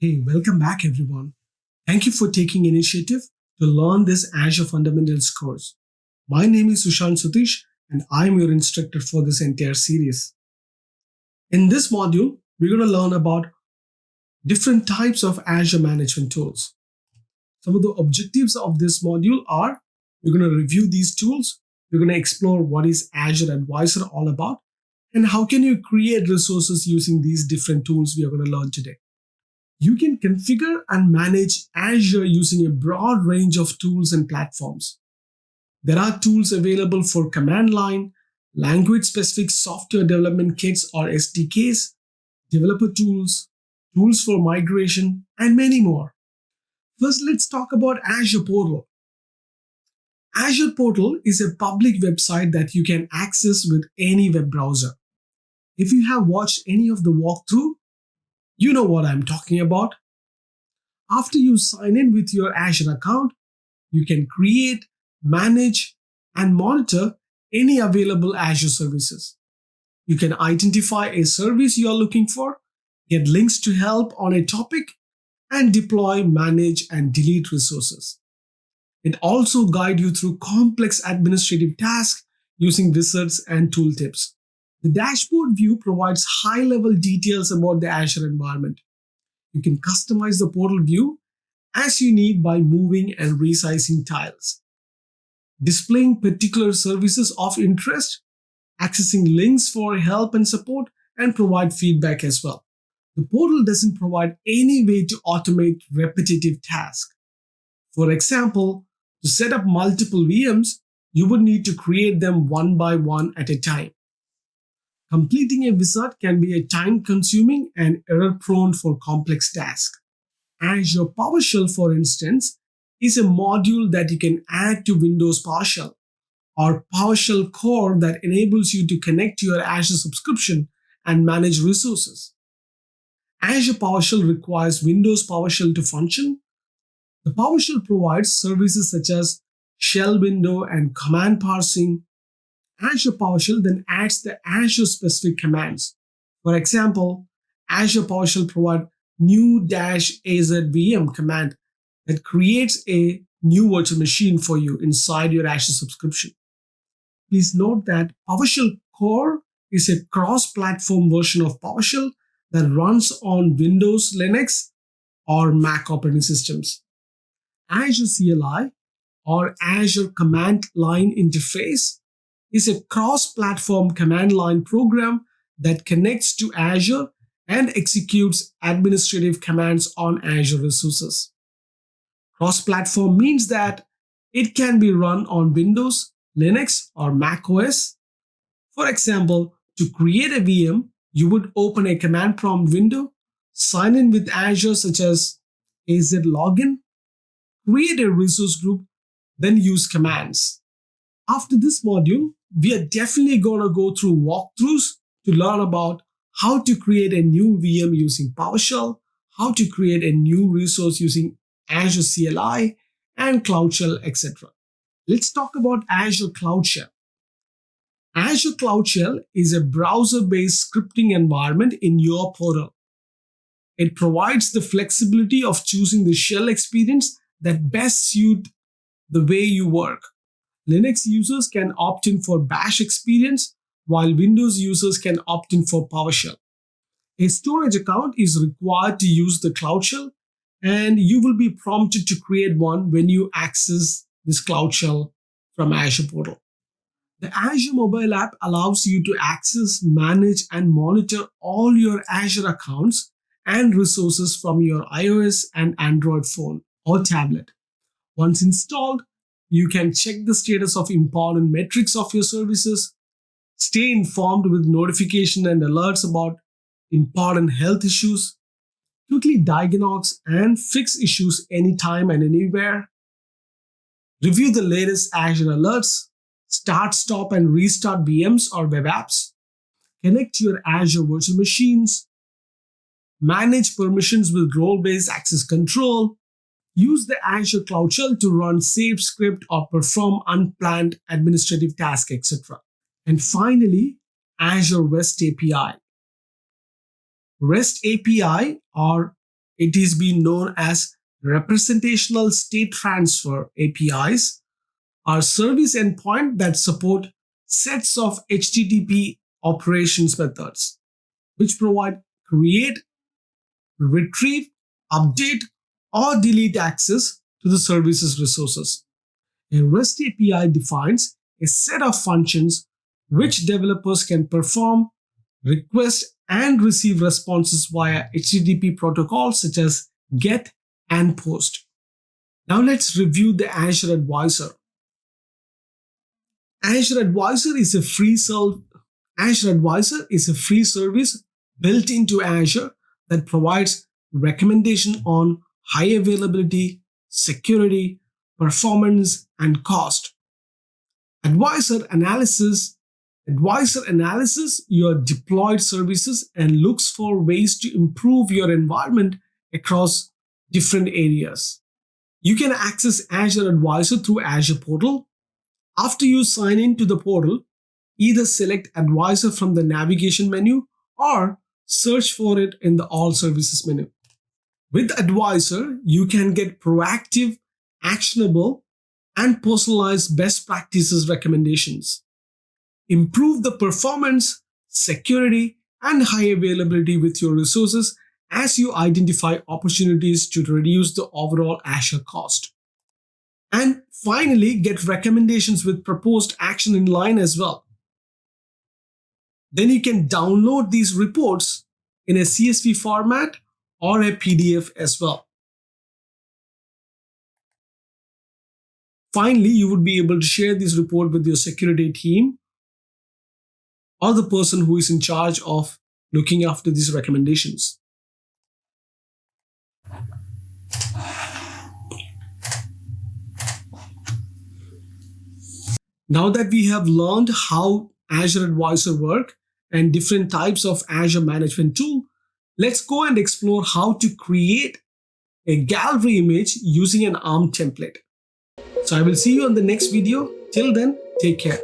Hey, welcome back everyone. Thank you for taking initiative to learn this Azure Fundamentals course. My name is Sushant Sutish and I'm your instructor for this entire series. In this module, we're going to learn about different types of Azure management tools. Some of the objectives of this module are we're going to review these tools, we're going to explore what is Azure Advisor all about, and how can you create resources using these different tools we are going to learn today. You can configure and manage Azure using a broad range of tools and platforms. There are tools available for command line, language-specific software development kits or SDKs, developer tools, tools for migration, and many more. First, let's talk about Azure Portal. Azure Portal is a public website that you can access with any web browser. If you have watched any of the walkthrough, you know what I'm talking about. After you sign in with your Azure account, you can create, manage, and monitor any available Azure services. You can identify a service you are looking for, get links to help on a topic, and deploy, manage, and delete resources. It also guides you through complex administrative tasks using wizards and tooltips. The dashboard view provides high-level details about the Azure environment. You can customize the portal view as you need by moving and resizing tiles, displaying particular services of interest, accessing links for help and support, and provide feedback as well. The portal doesn't provide any way to automate repetitive tasks. For example, to set up multiple VMs, you would need to create them one by one at a time. Completing a wizard can be a time-consuming and error-prone for complex tasks. Azure PowerShell, for instance, is a module that you can add to Windows PowerShell, or PowerShell Core that enables you to connect to your Azure subscription and manage resources. Azure PowerShell requires Windows PowerShell to function. The PowerShell provides services such as shell window and command parsing. Azure PowerShell then adds the Azure-specific commands. For example, Azure PowerShell provides new-AZ-VM command that creates a new virtual machine for you inside your Azure subscription. Please note that PowerShell Core is a cross-platform version of PowerShell that runs on Windows, Linux, or Mac operating systems. Azure CLI, or Azure Command Line Interface, is a cross-platform command line program that connects to Azure and executes administrative commands on Azure resources. Cross-platform means that it can be run on Windows, Linux, or Mac OS. For example, to create a VM, you would open a command prompt window, sign in with Azure such as AZ login, create a resource group, then use commands. After this module, we are definitely going to go through walkthroughs to learn about how to create a new VM using PowerShell, how to create a new resource using Azure CLI and Cloud Shell, etc. Let's talk about Azure Cloud Shell. Azure Cloud Shell is a browser-based scripting environment in your portal. It provides the flexibility of choosing the shell experience that best suits the way you work. Linux users can opt in for Bash experience, while Windows users can opt in for PowerShell. A storage account is required to use the Cloud Shell, and you will be prompted to create one when you access this Cloud Shell from Azure Portal. The Azure mobile app allows you to access, manage, and monitor all your Azure accounts and resources from your iOS and Android phone or tablet. Once installed, you can check the status of important metrics of your services, stay informed with notifications and alerts about important health issues, quickly diagnose and fix issues anytime and anywhere, review the latest Azure alerts, start, stop, and restart VMs or web apps, connect to your Azure virtual machines, manage permissions with role-based access control, use the Azure Cloud Shell to run saved script or perform unplanned administrative tasks, etc. And finally, Azure REST API. REST API, or It is being known as representational state transfer APIs, are service endpoints that support sets of HTTP operations methods, which provide create, retrieve, update, or delete access to the service's resources. A REST API defines a set of functions which developers can perform, request, and receive responses via HTTP protocols such as GET and POST. Now let's review the Azure Advisor. Azure Advisor is a free service built into Azure that provides recommendation on high availability, security, performance, and cost. Advisor analyzes your deployed services and looks for ways to improve your environment across different areas. You can access Azure Advisor through Azure Portal. After you sign in to the portal, either select Advisor from the navigation menu or search for it in the All Services menu. With Advisor, you can get proactive, actionable, and personalized best practices recommendations. Improve the performance, security, and high availability with your resources as you identify opportunities to reduce the overall Azure cost. And finally, get recommendations with proposed action in line as well. Then you can download these reports in a CSV format or a PDF as well. Finally, you would be able to share this report with your security team or the person who is in charge of looking after these recommendations. Now that we have learned how Azure Advisor works and different types of Azure management tool, let's go and explore how to create a gallery image using an ARM template. So I will see you on the next video. Till then, take care.